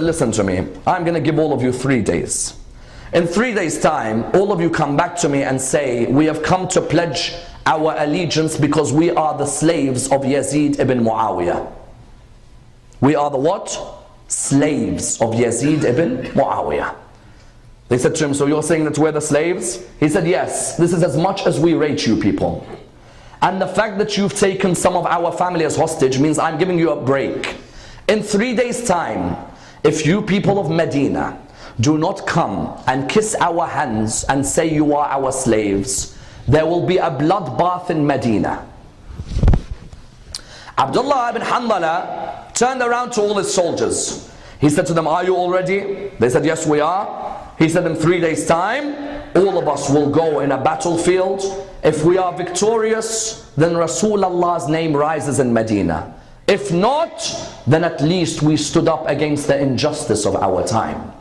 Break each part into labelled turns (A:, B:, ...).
A: said, listen to me, I'm going to give all of you 3 days. In 3 days time, all of you come back to me and say, we have come to pledge our allegiance because we are the slaves of Yazid ibn Muawiyah. We are the what? Slaves of Yazid ibn Muawiyah. They said to him, so you're saying that we're the slaves? He said, yes, this is as much as we rate you people. And the fact that you've taken some of our family as hostage means I'm giving you a break. In 3 days time, if you people of Medina do not come and kiss our hands and say you are our slaves, there will be a bloodbath in Medina. Abdullah ibn Hanbala turned around to all his soldiers. He said to them, are you all ready? They said, yes, we are. He said, in 3 days time, all of us will go in a battlefield. If we are victorious, then Rasulullah's name rises in Medina. If not, then at least we stood up against the injustice of our time.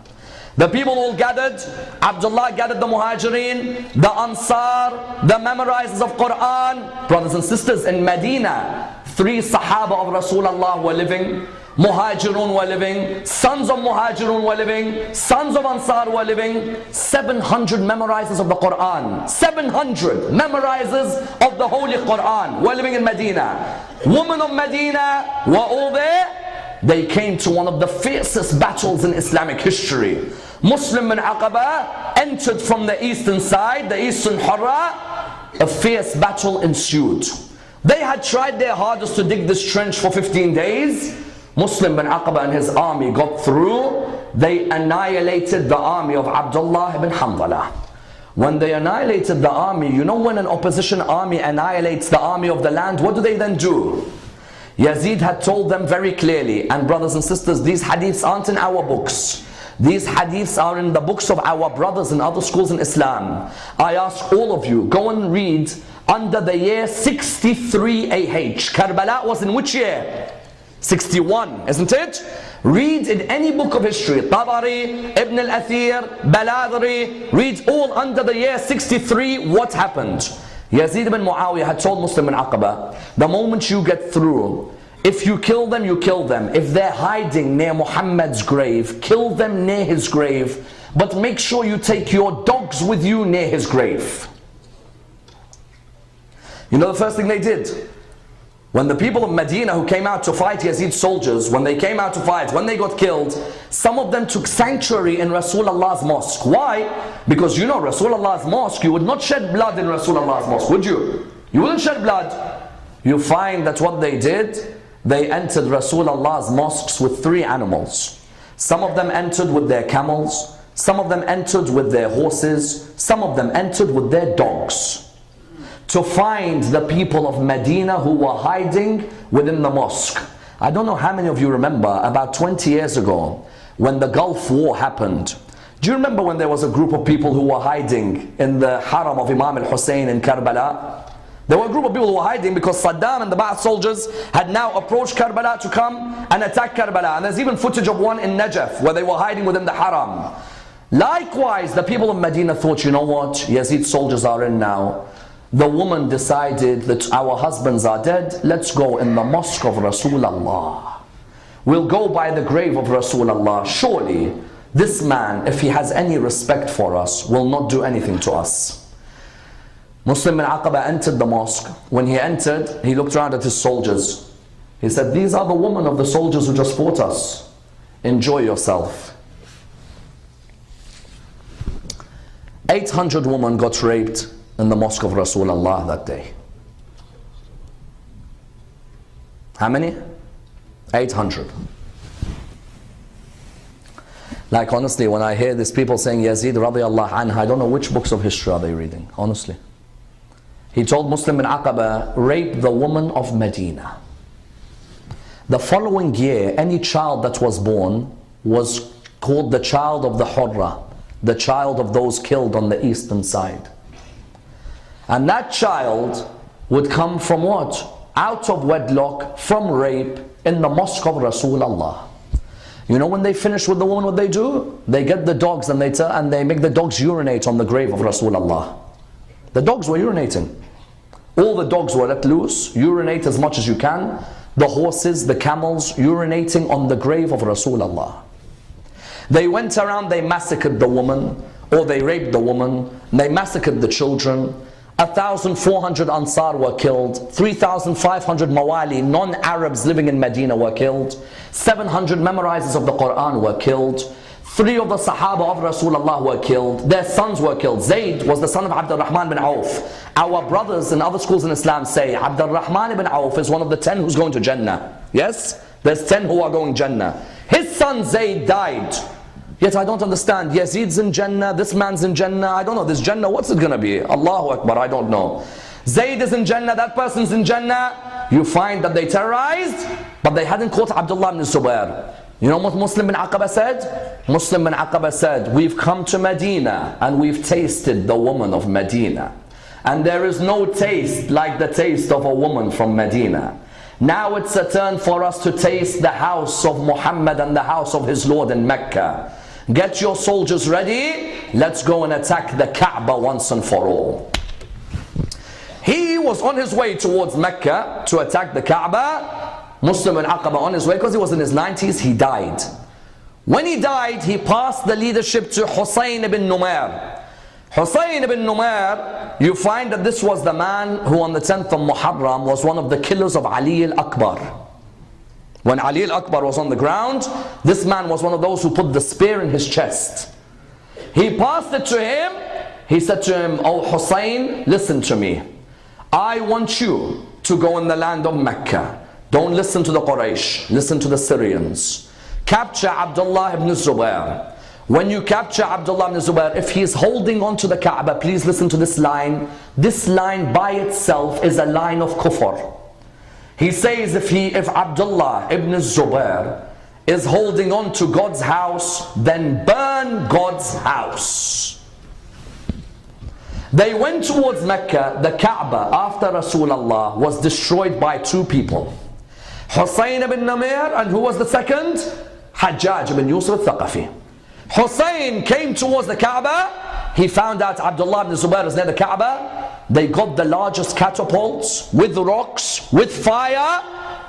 A: The people all gathered. Abdullah gathered the Muhajirin, the Ansar, the memorizers of Quran. Brothers and sisters, in Medina, 3 Sahaba of Rasulullah were living. Muhajirun were living, sons of Muhajirun were living, sons of Ansar were living. 700 memorizers of the Quran, 700 memorizers of the Holy Quran were living in Medina. Women of Medina were all there. They came to one of the fiercest battles in Islamic history. Muslim bin Aqaba entered from the eastern side, the eastern Hurra. A fierce battle ensued. They had tried their hardest to dig this trench for 15 days. Muslim bin Aqaba and his army got through. They annihilated the army of Abdullah ibn Hanbala. When they annihilated the army, you know when an opposition army annihilates the army of the land, what do they then do? Yazid had told them very clearly, and brothers and sisters, these hadiths aren't in our books. These hadiths are in the books of our brothers in other schools in Islam. I ask all of you, go and read under the year 63 AH. Karbala was in which year? 61, isn't it? Read in any book of history, Tabari, Ibn al-Athir, Baladri, read all under the year 63 what happened. Yazid ibn Muawiyah had told Muslim bin Aqaba, the moment you get through, if you kill them, you kill them. If they're hiding near Muhammad's grave, kill them near his grave, but make sure you take your dogs with you near his grave. You know the first thing they did? When the people of Medina who came out to fight Yazid's soldiers, when they came out to fight, when they got killed, some of them took sanctuary in Rasulullah's mosque. Why? Because you know Rasulullah's mosque, you would not shed blood in Rasulullah's mosque, would you? You wouldn't shed blood. You find that what they did, they entered Rasulullah's mosques with 3 animals. Some of them entered with their camels, some of them entered with their horses, some of them entered with their dogs, to find the people of Medina who were hiding within the mosque. I don't know how many of you remember, about 20 years ago, when the Gulf War happened. Do you remember when there was a group of people who were hiding in the haram of Imam al-Hussein in Karbala? There were a group of people who were hiding because Saddam and the Ba'ath soldiers had now approached Karbala to come and attack Karbala. And there's even footage of one in Najaf where they were hiding within the haram. Likewise, the people of Medina thought, you know what, Yazid's soldiers are in now. The woman decided that our husbands are dead, let's go in the mosque of Rasulullah. We'll go by the grave of Rasulullah. Surely this man, if he has any respect for us, will not do anything to us. Muslim bin Aqaba entered the mosque. When he entered, he looked around at his soldiers. He said, these are the women of the soldiers who just fought us. Enjoy yourself. 800 women got raped in the mosque of Rasulullah that day. How many? 800. Like honestly, when I hear these people saying Yazid radiallahu anha, I don't know which books of history are they reading, honestly. He told Muslim bin Aqaba, rape the woman of Medina. The following year, any child that was born was called the child of the Hurra, the child of those killed on the eastern side. And that child would come from what? Out of wedlock, from rape, in the mosque of Rasulullah. You know when they finish with the woman, what they do? They get the dogs and they make the dogs urinate on the grave of Rasulullah. The dogs were urinating. All the dogs were let loose, urinate as much as you can. The horses, the camels, urinating on the grave of Rasulullah. They went around, they massacred the woman, or they raped the woman, they massacred the children. 1,400 Ansar were killed, 3,500 Mawali, non-Arabs living in Medina were killed, 700 memorizers of the Quran were killed, 3 of the Sahaba of Rasulullah were killed, their sons were killed. Zayd was the son of Abdul Rahman bin Auf. Our brothers in other schools in Islam say Abdul Rahman bin Auf is one of the 10 who's going to Jannah. Yes? There's 10 who are going Jannah. His son Zayd died. Yet I don't understand. Yazid's in Jannah, this man's in Jannah. I don't know. This Jannah, what's it going to be? Allahu Akbar, I don't know. Zayd is in Jannah, that person's in Jannah. You find that they terrorized, but they hadn't caught Abdullah ibn Zubair. You know what Muslim bin Aqaba said? Muslim bin Aqaba said, we've come to Medina and we've tasted the woman of Medina. And there is no taste like the taste of a woman from Medina. Now it's a turn for us to taste the house of Muhammad and the house of his Lord in Mecca. Get your soldiers ready. Let's go and attack the Kaaba once and for all. He was on his way towards Mecca to attack the Kaaba. Muslim bin Aqaba on his way, because he was in his 90s, he died. When he died, he passed the leadership to Husayn ibn Numair. Husayn ibn Numair, you find that this was the man who on the 10th of Muharram was one of the killers of Ali al-Akbar. When Ali al-Akbar was on the ground, this man was one of those who put the spear in his chest. He passed it to him. He said to him, "Oh Hussein, listen to me. I want you to go in the land of Mecca. Don't listen to the Quraysh, listen to the Syrians. Capture Abdullah ibn Zubair. When you capture Abdullah ibn Zubair, if he is holding on to the Kaaba, please listen to this line. This line by itself is a line of kufr. He says if Abdullah ibn Zubair is holding on to God's house, then burn God's house." They went towards Mecca. The Kaaba after Rasulullah was destroyed by 2 people. Husayn ibn Numair, and who was the second? Hajjaj ibn Yusuf al-Thaqafi. Husayn came towards the Kaaba. He found out Abdullah ibn Zubair is near the Kaaba. They got the largest catapults with rocks, with fire,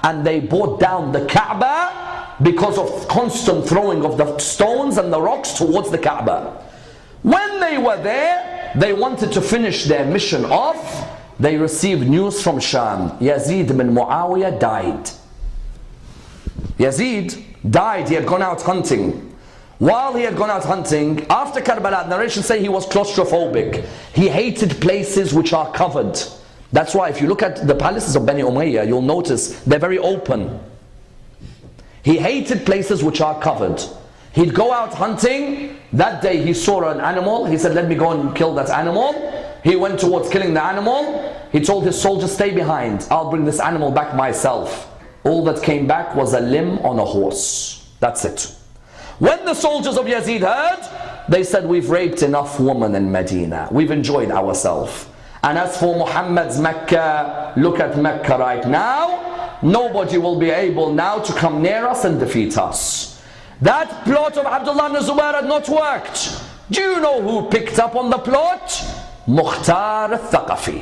A: and they brought down the Kaaba because of constant throwing of the stones and the rocks towards the Kaaba. When they were there, they wanted to finish their mission off. They received news from Sham. Yazid ibn Muawiyah died. Yazid died. He had gone out hunting. While he had gone out hunting, after Karbala, narrations say he was claustrophobic. He hated places which are covered. That's why if you look at the palaces of Bani Umayyah, you'll notice they're very open. He hated places which are covered. He'd go out hunting. That day he saw an animal. He said, "Let me go and kill that animal." He went towards killing the animal. He told his soldiers, "Stay behind. I'll bring this animal back myself." All that came back was a limb on a horse. That's it. When the soldiers of Yazid heard, they said, "We've raped enough women in Medina. We've enjoyed ourselves. And as for Muhammad's Mecca, look at Mecca right now. Nobody will be able now to come near us and defeat us." That plot of Abdullah ibn Zubair had not worked. Do you know who picked up on the plot? Mukhtar al-Thaqafi.